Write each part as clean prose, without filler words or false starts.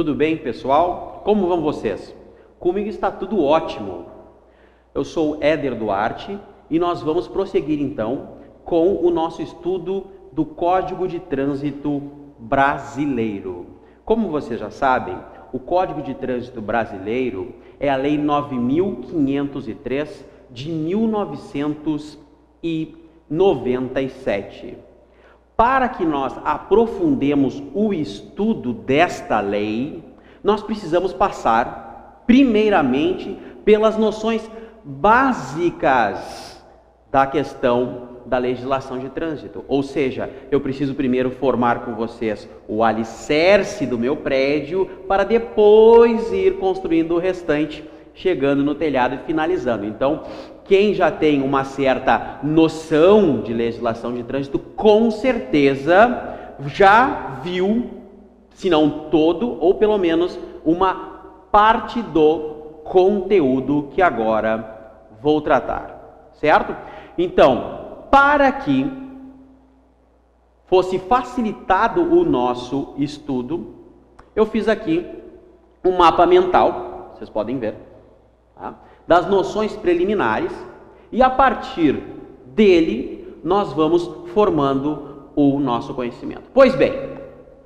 Tudo bem, pessoal? Como vão vocês? Comigo está tudo ótimo. Eu sou Éder Duarte e nós vamos prosseguir então com o nosso estudo do Código de Trânsito Brasileiro. Como vocês já sabem, o Código de Trânsito Brasileiro é a Lei 9.503 de 1997. Para que nós aprofundemos o estudo desta lei, nós precisamos passar, primeiramente, pelas noções básicas da questão da legislação de trânsito. Ou seja, eu preciso primeiro formar com vocês o alicerce do meu prédio, para depois ir construindo o restante, chegando no telhado e finalizando. Então, quem já tem uma certa noção de legislação de trânsito, com certeza já viu, se não todo, ou pelo menos uma parte do conteúdo que agora vou tratar, certo? Então, para que fosse facilitado o nosso estudo, eu fiz aqui um mapa mental, vocês podem ver, tá? Das noções preliminares, e a partir dele nós vamos formando o nosso conhecimento. Pois bem,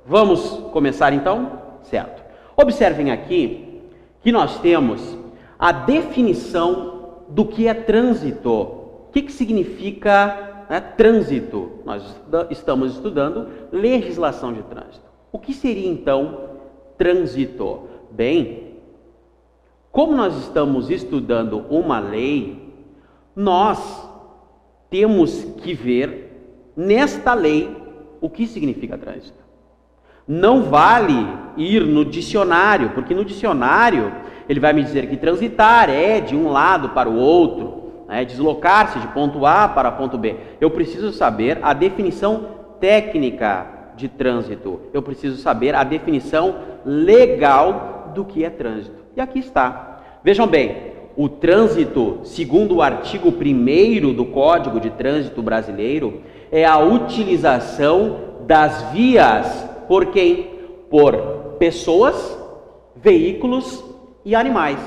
vamos começar então? Certo. Observem aqui que nós temos a definição do que é trânsito. O que significa, trânsito? Nós estamos estudando legislação de trânsito. O que seria então trânsito? Bem, como nós estamos estudando uma lei, nós temos que ver nesta lei o que significa trânsito. Não vale ir no dicionário, porque no dicionário ele vai me dizer que transitar é de um lado para o outro, deslocar-se de ponto A para ponto B. Eu preciso saber a definição técnica de trânsito. Eu preciso saber a definição legal do que é trânsito. E aqui está. Vejam bem, o trânsito, segundo o artigo 1º do Código de Trânsito Brasileiro, é a utilização das vias por quem? Por pessoas, veículos e animais.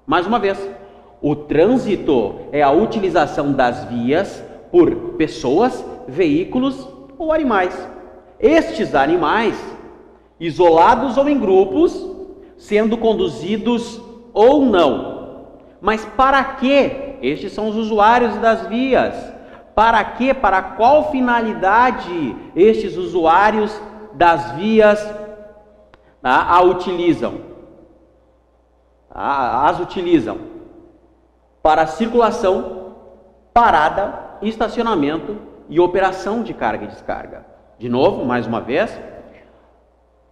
Mais uma vez, o trânsito é a utilização das vias por pessoas, veículos ou animais. Estes animais, isolados ou em grupos, sendo conduzidos ou não. Mas para que? Estes são os usuários das vias. Para que? Para qual finalidade estes usuários das vias a utilizam? As utilizam para circulação, parada, estacionamento e operação de carga e descarga. De novo, mais uma vez,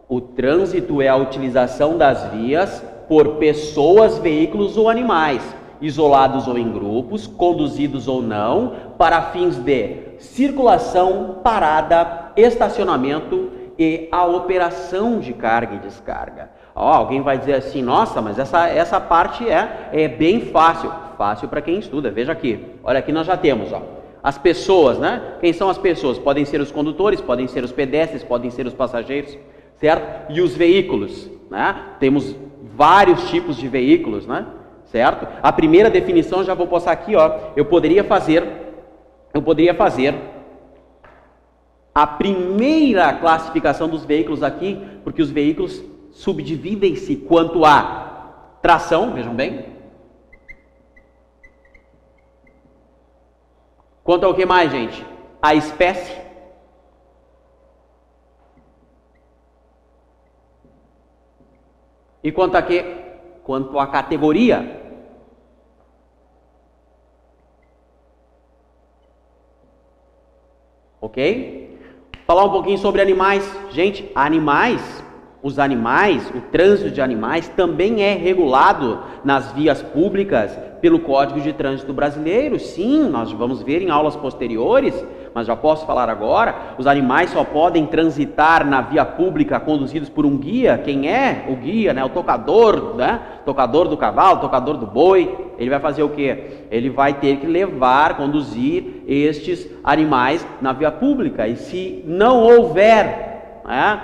o trânsito é a utilização das vias por pessoas, veículos ou animais, isolados ou em grupos, conduzidos ou não, para fins de circulação, parada, estacionamento e a operação de carga e descarga. Alguém vai dizer assim, nossa, mas essa parte é bem fácil. Fácil para quem estuda. Veja aqui, olha, aqui nós já temos, as pessoas, Quem são as pessoas? Podem ser os condutores, podem ser os pedestres, podem ser os passageiros, certo? E os veículos, Temos vários tipos de veículos, certo? A primeira definição, já vou passar aqui, eu poderia fazer a primeira classificação dos veículos aqui, porque os veículos subdividem-se quanto a tração, vejam bem. Quanto ao que mais, gente? A espécie. E quanto a quê? Quanto à categoria. Ok? Falar um pouquinho sobre animais. Gente, os animais, o trânsito de animais também é regulado nas vias públicas pelo Código de Trânsito Brasileiro. Sim, nós vamos ver em aulas posteriores, mas já posso falar agora, os animais só podem transitar na via pública conduzidos por um guia. Quem é o guia? O tocador, tocador do cavalo, tocador do boi. Ele vai fazer o quê? Ele vai ter que conduzir estes animais na via pública. E se não houver né,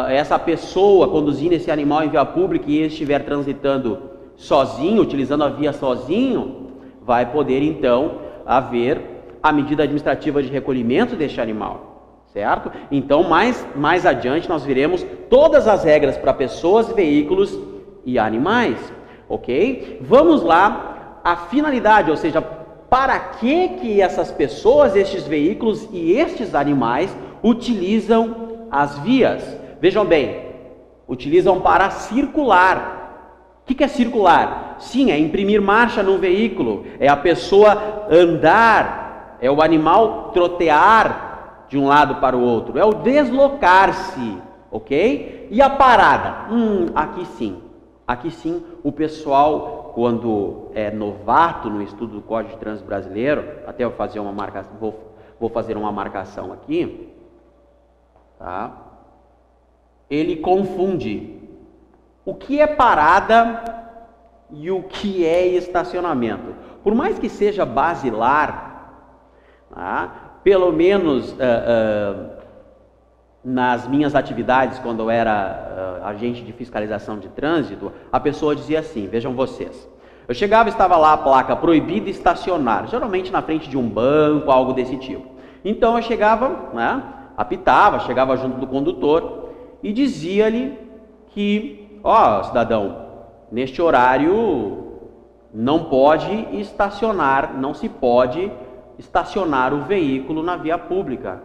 essa pessoa conduzindo esse animal em via pública e ele estiver transitando sozinho, utilizando a via sozinho, vai poder então haver a medida administrativa de recolhimento deste animal, certo? Então mais adiante nós veremos todas as regras para pessoas, veículos e animais, ok? Vamos lá, a finalidade, ou seja, para que essas pessoas, estes veículos e estes animais utilizam as vias? Vejam bem, utilizam para circular. O que é circular? Sim, é imprimir marcha no veículo, é a pessoa andar, é o animal trotear de um lado para o outro, é o deslocar-se, ok? E a parada? Aqui sim o pessoal, quando é novato no estudo do Código de Trânsito Brasileiro, até eu fazer uma marcação, vou fazer uma marcação aqui, tá? Ele confunde o que é parada e o que é estacionamento. Por mais que seja basilar, tá? Pelo menos nas minhas atividades, quando eu era agente de fiscalização de trânsito, a pessoa dizia assim, vejam vocês, eu chegava e estava lá a placa proibido estacionar, geralmente na frente de um banco, algo desse tipo. Então eu chegava, né, apitava, chegava junto do condutor e dizia-lhe que, ó, cidadão, neste horário não pode estacionar, não se pode estacionar o veículo na via pública.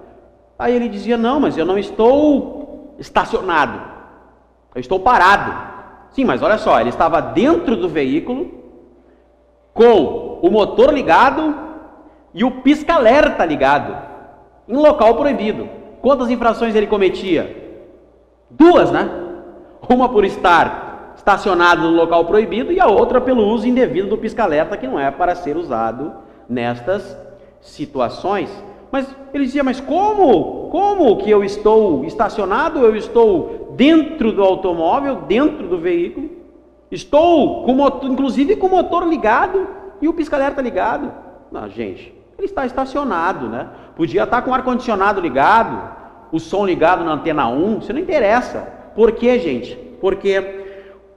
Aí ele dizia, não, mas eu não estou estacionado, eu estou parado. Sim, mas olha só, ele estava dentro do veículo, com o motor ligado e o pisca-alerta ligado, em local proibido. Quantas infrações ele cometia? 2, né? Uma por estar estacionado no local proibido e a outra pelo uso indevido do pisca-alerta, que não é para ser usado nestas situações. Mas ele dizia, mas como que eu estou estacionado, eu estou dentro do automóvel, dentro do veículo, estou com motor, inclusive com o motor ligado e o pisca-alerta ligado? Não, gente, ele está estacionado, né? Podia estar com o ar-condicionado ligado, o som ligado na antena 1, isso não interessa. Por quê, gente?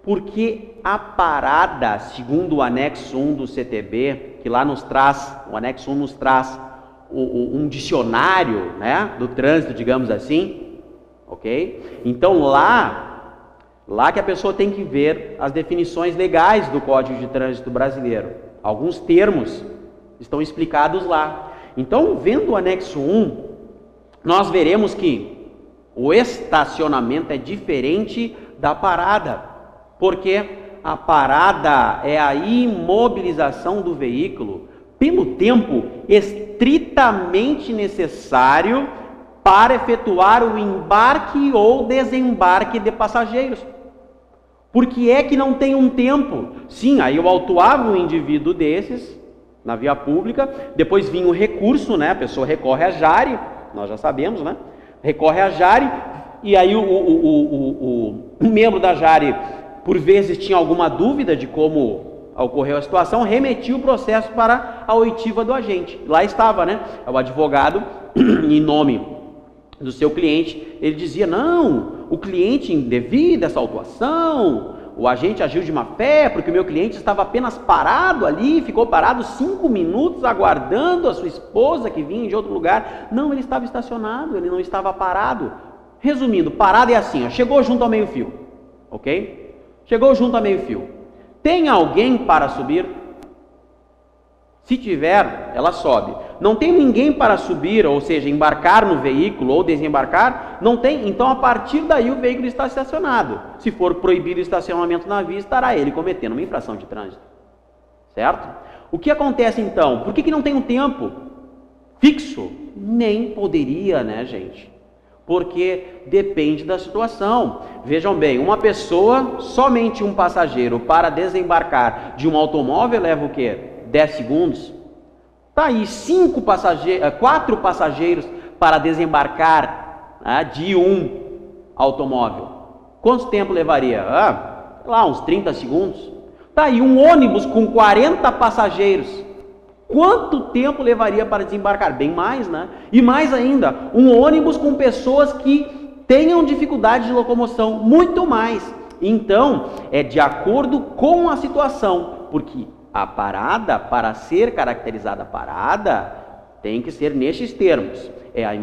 Porque a parada, segundo o anexo 1 do CTB, que lá nos traz, o anexo 1 nos traz um dicionário, né, do trânsito, digamos assim, ok? Então lá que a pessoa tem que ver as definições legais do Código de Trânsito Brasileiro. Alguns termos estão explicados lá. Então, vendo o anexo 1, nós veremos que o estacionamento é diferente da parada, porque a parada é a imobilização do veículo pelo tempo estritamente necessário para efetuar o embarque ou desembarque de passageiros. Por que é que não tem um tempo? Sim, aí eu autuava um indivíduo desses na via pública, depois vinha o recurso, né? A pessoa recorre à JARE, nós já sabemos, né? Recorre à JARE, e aí o membro da JARE, por vezes, tinha alguma dúvida de como ocorreu a situação, remetia o processo para a oitiva do agente. Lá estava, né? O advogado, em nome do seu cliente, ele dizia, não, o cliente devido a essa autuação, o agente agiu de má fé, porque o meu cliente estava apenas parado ali, ficou parado 5 minutos aguardando a sua esposa que vinha de outro lugar. Não, ele estava estacionado, ele não estava parado. Resumindo, parado é assim, ó, chegou junto ao meio-fio, ok? Chegou junto ao meio-fio. Tem alguém para subir? Se tiver, ela sobe. Não tem ninguém para subir, ou seja, embarcar no veículo ou desembarcar? Não tem. Então, a partir daí, o veículo está estacionado. Se for proibido o estacionamento na via, estará ele cometendo uma infração de trânsito. Certo? O que acontece então? Por que não tem um tempo fixo? Nem poderia, né, gente? Porque depende da situação. Vejam bem, uma pessoa, somente um passageiro para desembarcar de um automóvel leva o quê? 10 segundos. Tá aí 4 passageiros para desembarcar, né, de um automóvel. Quanto tempo levaria? Lá uns 30 segundos. Tá aí um ônibus com 40 passageiros. Quanto tempo levaria para desembarcar? Bem mais, né? E mais ainda, um ônibus com pessoas que tenham dificuldade de locomoção, muito mais. Então, é de acordo com a situação, porque a parada, para ser caracterizada parada, tem que ser nestes termos. É a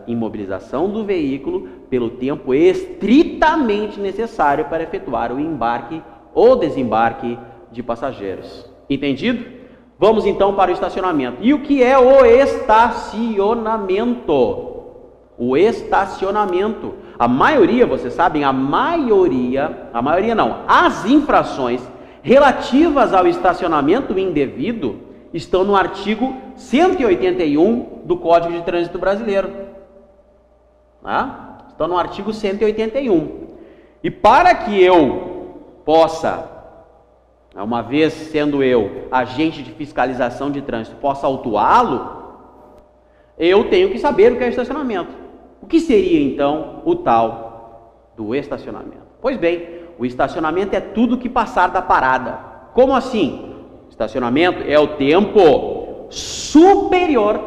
imobilização do veículo pelo tempo estritamente necessário para efetuar o embarque ou desembarque de passageiros. Entendido? Vamos então para o estacionamento. E o que é o estacionamento? O estacionamento. A maioria, vocês sabem, as infrações relativas ao estacionamento indevido estão no artigo 181 do Código de Trânsito Brasileiro. Estão no artigo 181. E para que eu possa, uma vez sendo eu agente de fiscalização de trânsito, possa autuá-lo, eu tenho que saber o que é estacionamento. O que seria então o tal do estacionamento? Pois bem, o estacionamento é tudo que passar da parada. Como assim? Estacionamento é o tempo superior,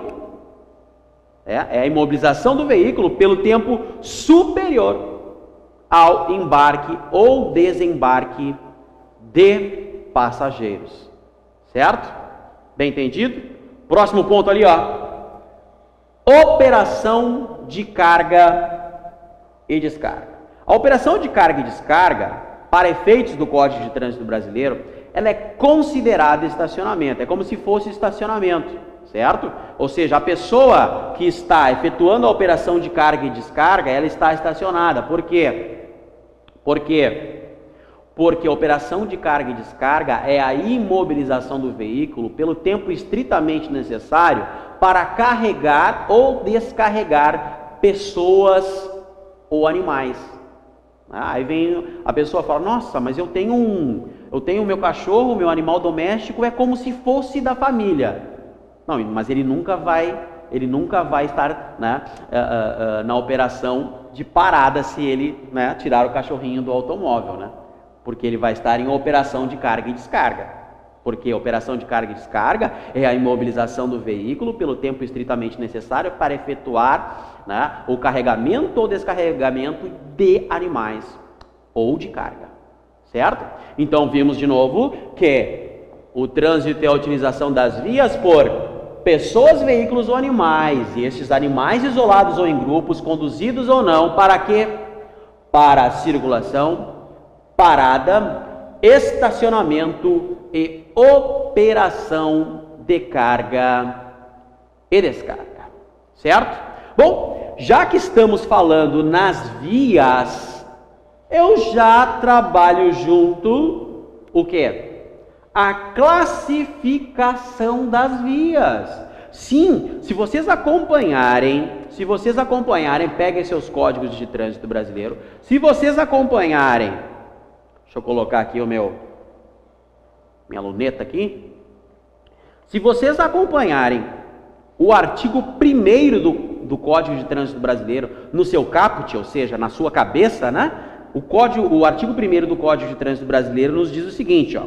é a imobilização do veículo pelo tempo superior ao embarque ou desembarque de passageiros. Certo? Bem entendido? Próximo ponto ali, operação de carga e descarga. A operação de carga e descarga, para efeitos do Código de Trânsito Brasileiro, ela é considerada estacionamento, é como se fosse estacionamento, certo? Ou seja, a pessoa que está efetuando a operação de carga e descarga, ela está estacionada. Por quê? Porque a operação de carga e descarga é a imobilização do veículo pelo tempo estritamente necessário para carregar ou descarregar pessoas ou animais. Aí vem a pessoa e fala: nossa, mas eu tenho o meu cachorro, o meu animal doméstico é como se fosse da família. Não, mas ele nunca vai estar na operação de parada se ele tirar o cachorrinho do automóvel, porque ele vai estar em operação de carga e descarga. Porque a operação de carga e descarga é a imobilização do veículo pelo tempo estritamente necessário para efetuar o carregamento ou descarregamento de animais ou de carga, certo? Então vimos de novo que o trânsito é a utilização das vias por pessoas, veículos ou animais, e estes animais isolados ou em grupos, conduzidos ou não, para quê? Para circulação, parada, estacionamento e operação de carga e descarga, certo? Bom, já que estamos falando nas vias, eu já trabalho junto o quê? A classificação das vias. Sim, se vocês acompanharem, peguem seus códigos de trânsito brasileiro, se vocês acompanharem, deixa eu colocar aqui minha luneta aqui. Se vocês acompanharem o artigo 1º do Código de Trânsito Brasileiro no seu caput, ou seja, na sua cabeça, o artigo 1º do Código de Trânsito Brasileiro nos diz o seguinte,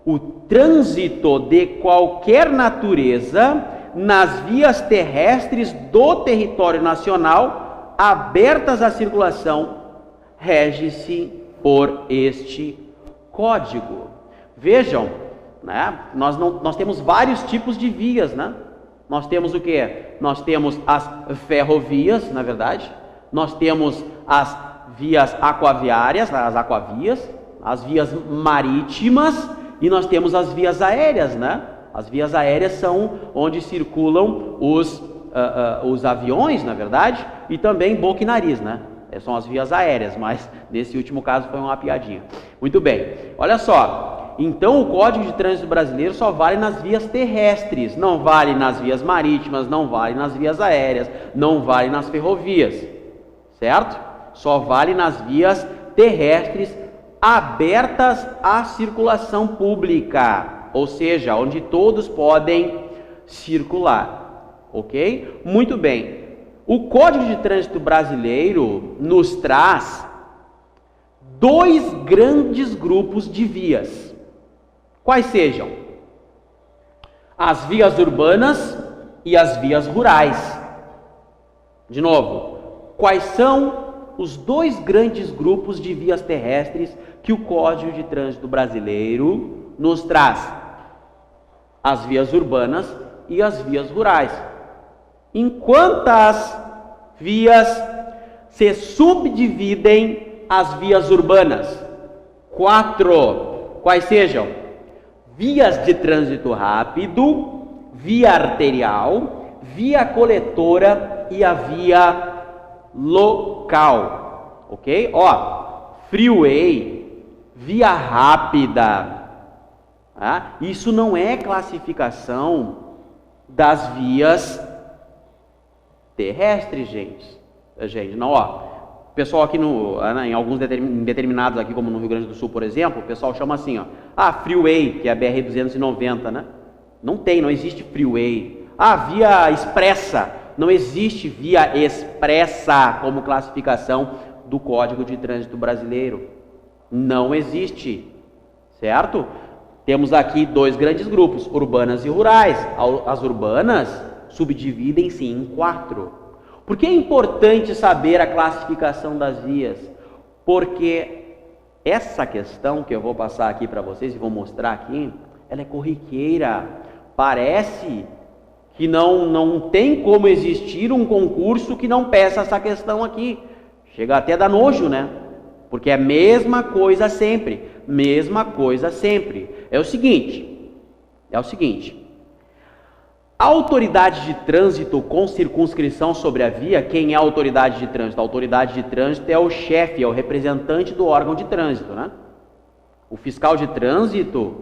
o trânsito de qualquer natureza nas vias terrestres do território nacional abertas à circulação rege-se por este código. Vejam, nós temos vários tipos de vias, Nós temos o quê? Nós temos as ferrovias, na verdade, nós temos as vias aquaviárias, as aquavias, as vias marítimas e nós temos as vias aéreas, As vias aéreas são onde circulam os aviões, na verdade, e também boca e nariz, São as vias aéreas, mas nesse último caso foi uma piadinha. Muito bem, olha só, então o Código de Trânsito Brasileiro só vale nas vias terrestres, não vale nas vias marítimas, não vale nas vias aéreas, não vale nas ferrovias, certo? Só vale nas vias terrestres abertas à circulação pública, ou seja, onde todos podem circular, ok? Muito bem. O Código de Trânsito Brasileiro nos traz dois grandes grupos de vias. Quais sejam? As vias urbanas e as vias rurais. De novo, quais são os dois grandes grupos de vias terrestres que o Código de Trânsito Brasileiro nos traz: as vias urbanas e as vias rurais. Em quantas vias se subdividem as vias urbanas? 4. Quais sejam? Vias de trânsito rápido, via arterial, via coletora e a via local. Ok? Ó, freeway, via rápida. Tá? Isso não é classificação das vias terrestres, gente. Não, ó. O pessoal aqui em alguns determinados aqui, como no Rio Grande do Sul, por exemplo, o pessoal chama assim, ó, freeway, que é a BR-290, né? Não existe freeway. Via expressa. Não existe via expressa como classificação do Código de Trânsito Brasileiro. Não existe, certo? Temos aqui dois grandes grupos, urbanas e rurais. As urbanas subdividem-se em 4. Por que é importante saber a classificação das vias? Porque essa questão que eu vou passar aqui para vocês e vou mostrar aqui, ela é corriqueira. Parece que não tem como existir um concurso que não peça essa questão aqui. Chega até a dar nojo, né? Porque é a mesma coisa sempre. Mesma coisa sempre. É o seguinte. A autoridade de trânsito com circunscrição sobre a via, quem é a autoridade de trânsito? A autoridade de trânsito é o chefe, é o representante do órgão de trânsito, né? O fiscal de trânsito,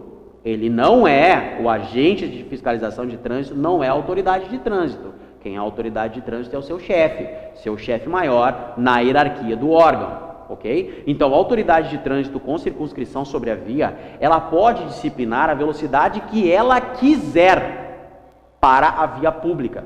ele não é o agente de fiscalização de trânsito, não é a autoridade de trânsito. Quem é a autoridade de trânsito é o seu chefe maior na hierarquia do órgão, ok? Então, a autoridade de trânsito com circunscrição sobre a via, ela pode disciplinar a velocidade que ela quiser para a via pública.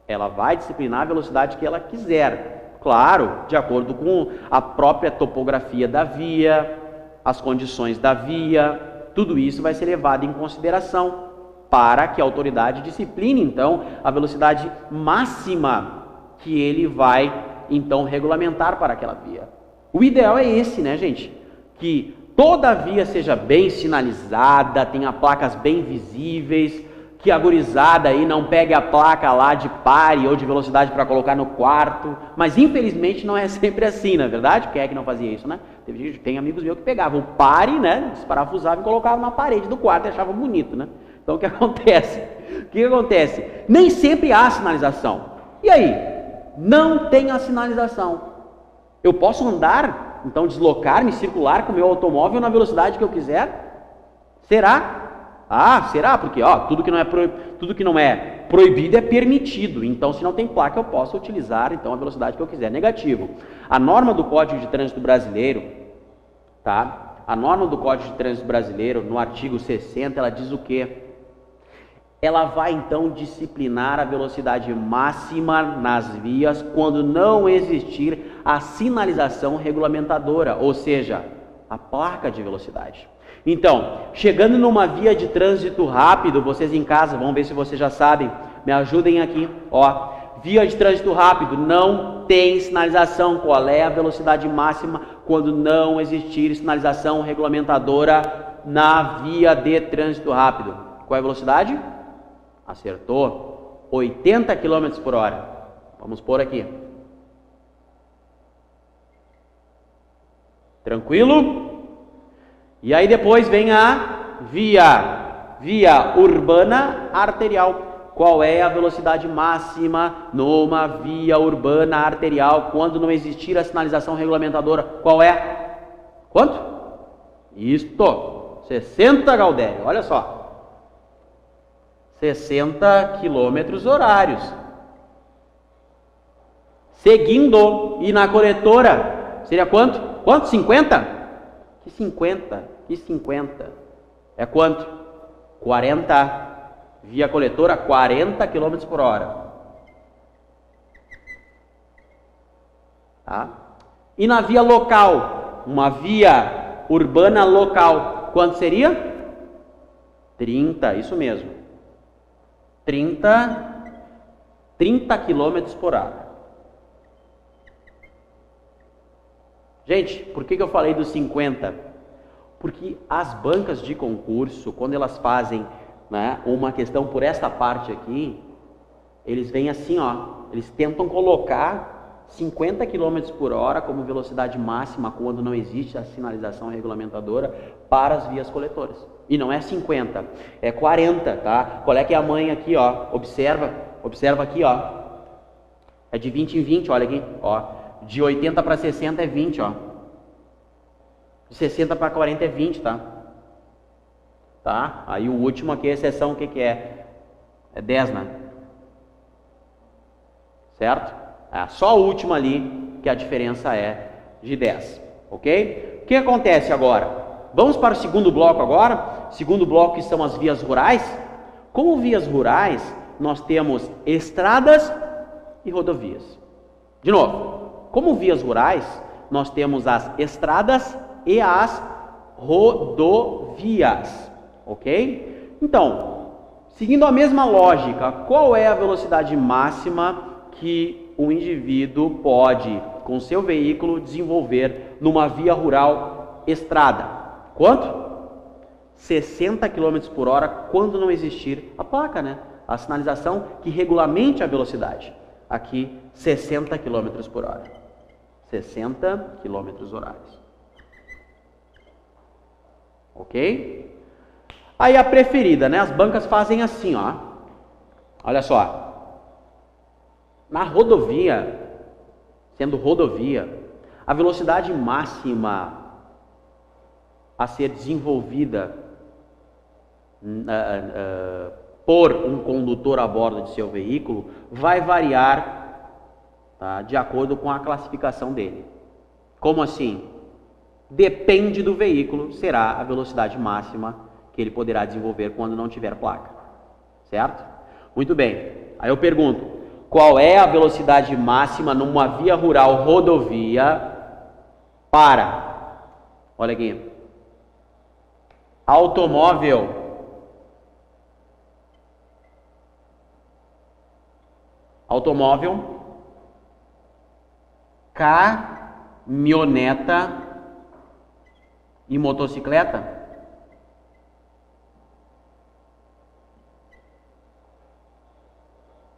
Ela vai disciplinar a velocidade que ela quiser, claro, de acordo com a própria topografia da via, as condições da via, tudo isso vai ser levado em consideração para que a autoridade discipline, então, a velocidade máxima que ele vai, então, regulamentar para aquela via. O ideal é esse, né, gente? Que toda a via seja bem sinalizada, tenha placas bem visíveis, que a gurizada aí não pegue a placa lá de pare ou de velocidade para colocar no quarto, mas infelizmente não é sempre assim, não é verdade? Quem é que não fazia isso, né? Tem amigos meus que pegavam o pare, né, desparafusava e colocavam na parede do quarto e achavam bonito, né? Então o que acontece? Nem sempre há sinalização. E aí? Não tem a sinalização. Eu posso andar, então deslocar-me, circular com o meu automóvel na velocidade que eu quiser? Será? Será? Porque tudo que não é proibido é permitido. Então, se não tem placa, eu posso utilizar então a velocidade que eu quiser. Negativo. A norma do Código de Trânsito Brasileiro, tá? A norma do Código de Trânsito Brasileiro, no artigo 60, ela diz o quê? Ela vai então disciplinar a velocidade máxima nas vias quando não existir a sinalização regulamentadora, ou seja, a placa de velocidade. Então, chegando numa via de trânsito rápido, vocês em casa, vamos ver se vocês já sabem, me ajudem aqui, via de trânsito rápido, não tem sinalização. Qual é a velocidade máxima quando não existir sinalização regulamentadora na via de trânsito rápido? Qual é a velocidade? Acertou, 80 km por hora. Vamos pôr aqui. Tranquilo? E aí depois vem a via urbana arterial. Qual é a velocidade máxima numa via urbana arterial quando não existir a sinalização regulamentadora? Qual é? Quanto? Isto, 60 Galdério, olha só. 60 quilômetros horários. Seguindo, e na coletora, seria quanto? Quanto? 50? Que 50? É quanto? 40. Via coletora, 40 km por hora. Tá? E na via local, uma via urbana local, quanto seria? 30, isso mesmo. 30 km por hora. Gente, por que eu falei dos 50? Porque as bancas de concurso, quando elas fazem, né, uma questão por esta parte aqui, eles vêm assim, ó, eles tentam colocar 50 km por hora como velocidade máxima quando não existe a sinalização regulamentadora para as vias coletoras. E não é 50, é 40, tá? Qual é que é a mãe aqui, ó? Observa aqui, ó. É de 20 em 20, olha aqui, ó. De 80 para 60 é 20, ó. De 60 para 40 é 20, tá? Tá? Aí o último aqui, a exceção, o que que é? É 10, né? Certo? É só o último ali que a diferença é de 10, ok? O que acontece agora? Vamos para o segundo bloco agora. Segundo bloco que são as vias rurais. Como vias rurais, nós temos estradas e rodovias. De novo, como vias rurais, nós temos as estradas e as rodovias, ok? Então, seguindo a mesma lógica, qual é a velocidade máxima que o indivíduo pode, com seu veículo, desenvolver numa via rural estrada? Quanto? 60 km por hora quando não existir a placa, né? A sinalização que regulamente a velocidade. Aqui, 60 km por hora. 60 km horários. Ok? Aí a preferida, né? As bancas fazem assim, ó. Olha só. Na rodovia, sendo rodovia, a velocidade máxima a ser desenvolvida por um condutor a bordo de seu veículo vai variar, tá, de acordo com a classificação dele. Como assim? Depende do veículo, será a velocidade máxima que ele poderá desenvolver quando não tiver placa. Certo? Muito bem. Aí eu pergunto, qual é a velocidade máxima numa via rural rodovia para, olha aqui, automóvel, caminhoneta e motocicleta?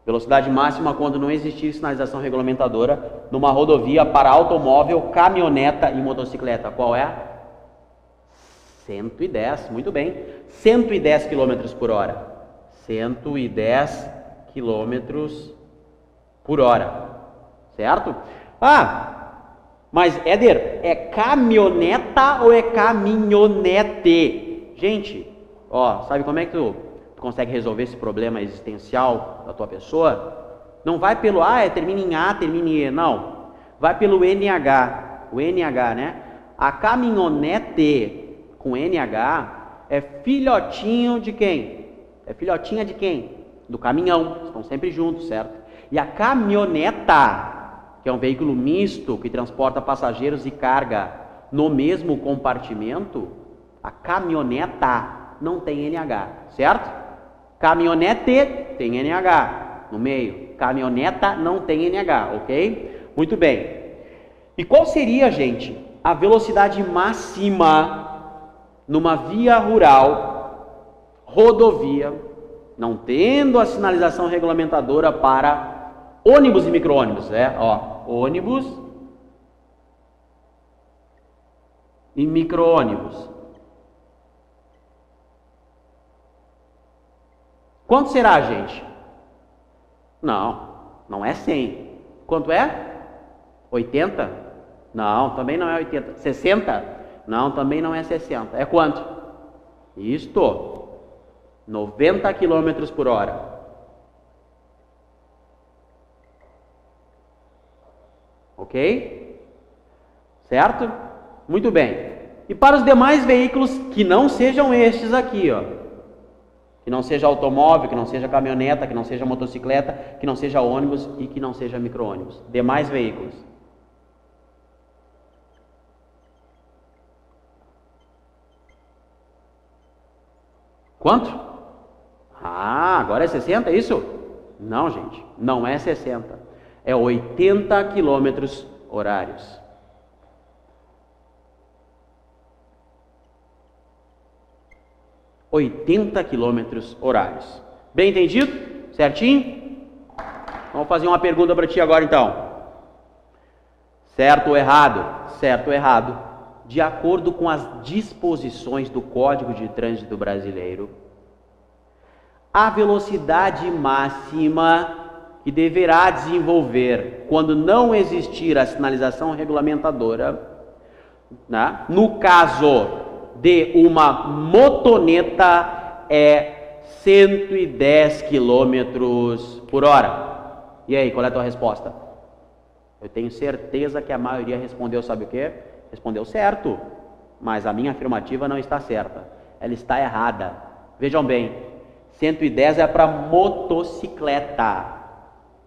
Velocidade máxima quando não existir sinalização regulamentadora numa rodovia para automóvel, caminhoneta e motocicleta. Qual é? 110, muito bem. 110 km por hora. 110 km por hora. Certo? Ah, mas Éder, é caminhoneta ou é caminhonete? Gente, ó, sabe como é que tu consegue resolver esse problema existencial da tua pessoa? Não vai pelo, termina em A, termina em E, não. Vai pelo NH, o NH, né? A caminhonete com NH é filhotinho de quem? É filhotinha de quem? Do caminhão, estão sempre juntos, certo? E a caminhoneta, que é um veículo misto que transporta passageiros e carga no mesmo compartimento, a caminhoneta não tem NH, certo? Caminhonete tem NH no meio, caminhoneta não tem NH, ok? Muito bem. E qual seria, gente, a velocidade máxima numa via rural, rodovia, não tendo a sinalização regulamentadora para ônibus e micro-ônibus, né? Ó, ônibus e micro-ônibus. Quanto será, gente? Não é 100. Quanto é? 80? Não, também não é 80. 60? Não, também não é 60. É quanto? Isto. 90 km por hora. Ok? Certo? Muito bem. E para os demais veículos que não sejam estes aqui, ó. Que não seja automóvel, que não seja caminhoneta, que não seja motocicleta, que não seja ônibus e que não seja micro-ônibus. Demais veículos. Quanto? Agora é 60, é isso? Não, gente, não é 60. É 80 km horários. 80 quilômetros horários. Bem entendido? Certinho? Vamos fazer uma pergunta para ti agora então. Certo ou errado? Certo ou errado? De acordo com as disposições do Código de Trânsito Brasileiro, a velocidade máxima que deverá desenvolver quando não existir a sinalização regulamentadora, né, no caso de uma motoneta, é 110 km por hora. E aí, qual é a tua resposta? Eu tenho certeza que a maioria respondeu, sabe o quê? Respondeu certo, mas a minha afirmativa não está certa, ela está errada. Vejam bem, 110 é para motocicleta,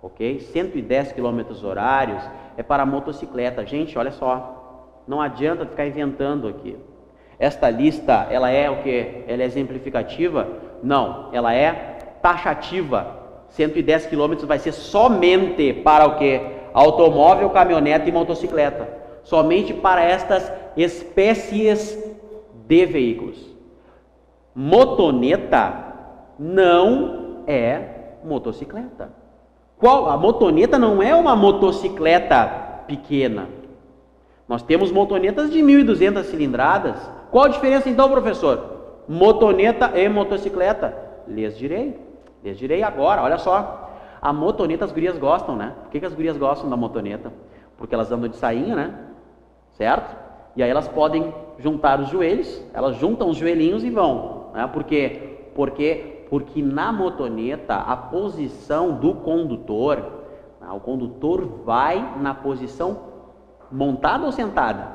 ok? 110 km horários é para motocicleta. Gente, olha só, não adianta ficar inventando aqui. Esta lista, ela é o quê? Ela é exemplificativa? Não, ela é taxativa. 110 km vai ser somente para o quê? Automóvel, caminhonete e motocicleta. Somente para estas espécies de veículos. Motoneta não é motocicleta. A motoneta não é uma motocicleta pequena. Nós temos motonetas de 1.200 cilindradas. Qual a diferença então, professor? Motoneta e motocicleta. Lhes direi agora, olha só. A motoneta as gurias gostam, né? Por que as gurias gostam da motoneta? Porque elas andam de sainha, né? Certo? E aí elas podem juntar os joelhos, elas juntam os joelhinhos e vão, né? Por quê? Porque na motoneta a posição do condutor, né? O condutor vai na posição montada ou sentada?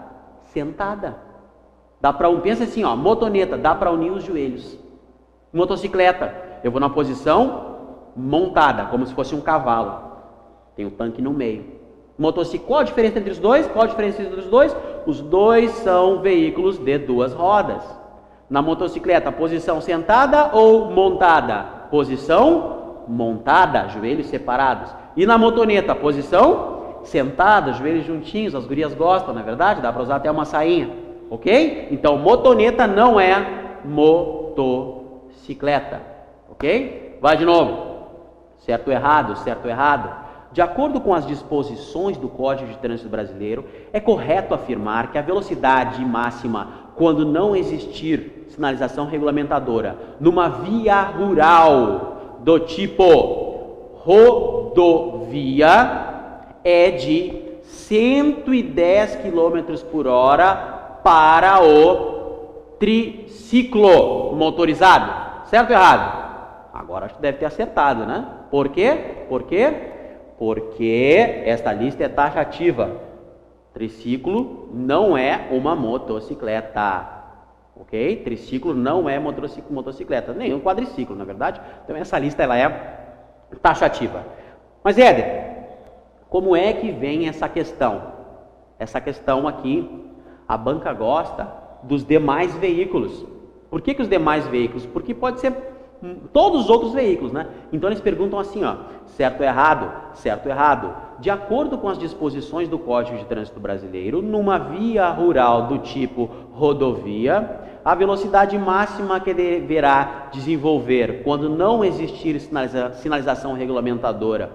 Sentada. Dá para pensa assim, ó, motoneta, dá para unir os joelhos. Motocicleta, eu vou na posição montada, como se fosse um cavalo. Tem o tanque no meio. Motocicleta, qual a diferença entre os dois? Os dois são veículos de duas rodas. Na motocicleta, posição sentada ou montada? Posição montada, joelhos separados. E na motoneta, posição sentada, joelhos juntinhos. As gurias gostam, não é verdade? Dá para usar até uma sainha, ok? Então, motoneta não é motocicleta, ok? Vai de novo. Certo ou errado? Certo ou errado? De acordo com as disposições do Código de Trânsito Brasileiro, é correto afirmar que a velocidade máxima, quando não existir sinalização regulamentadora, numa via rural do tipo rodovia, é de 110 km por hora para o triciclo motorizado. Certo ou errado? Agora acho que deve ter acertado, né? Por quê? Porque esta lista é taxativa. Triciclo não é uma motocicleta, ok? Triciclo não é motocicleta, nem um quadriciclo, na verdade. Então essa lista ela é taxativa. Mas Éder, como é que vem essa questão? Essa questão aqui, a banca gosta dos demais veículos. Por que os demais veículos? Porque pode ser todos os outros veículos, né? Então eles perguntam assim, ó, certo ou errado? Certo ou errado? De acordo com as disposições do Código de Trânsito Brasileiro, numa via rural do tipo rodovia, a velocidade máxima que deverá desenvolver quando não existir sinalização regulamentadora,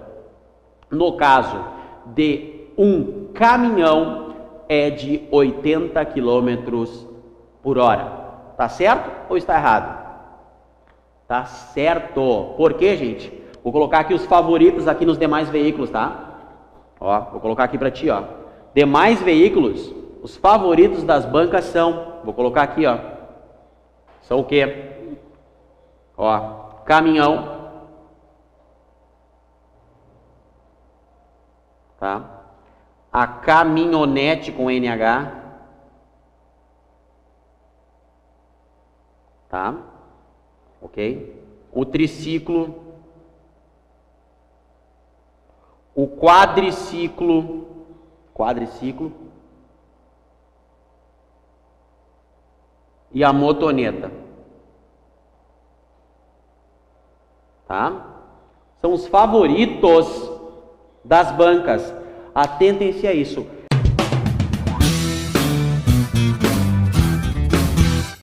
no caso de um caminhão, é de 80 km por hora. Tá certo ou está errado? Tá certo. Por quê, gente? Vou colocar aqui os favoritos aqui nos demais veículos, tá? Ó, vou colocar aqui para ti, ó. Demais veículos, os favoritos das bancas são, vou colocar aqui, ó. São o quê? Ó, caminhão. Tá? A caminhonete com NH. Tá? Ok? O triciclo, o quadriciclo e a motoneta. Tá? São os favoritos das bancas. Atentem-se a isso.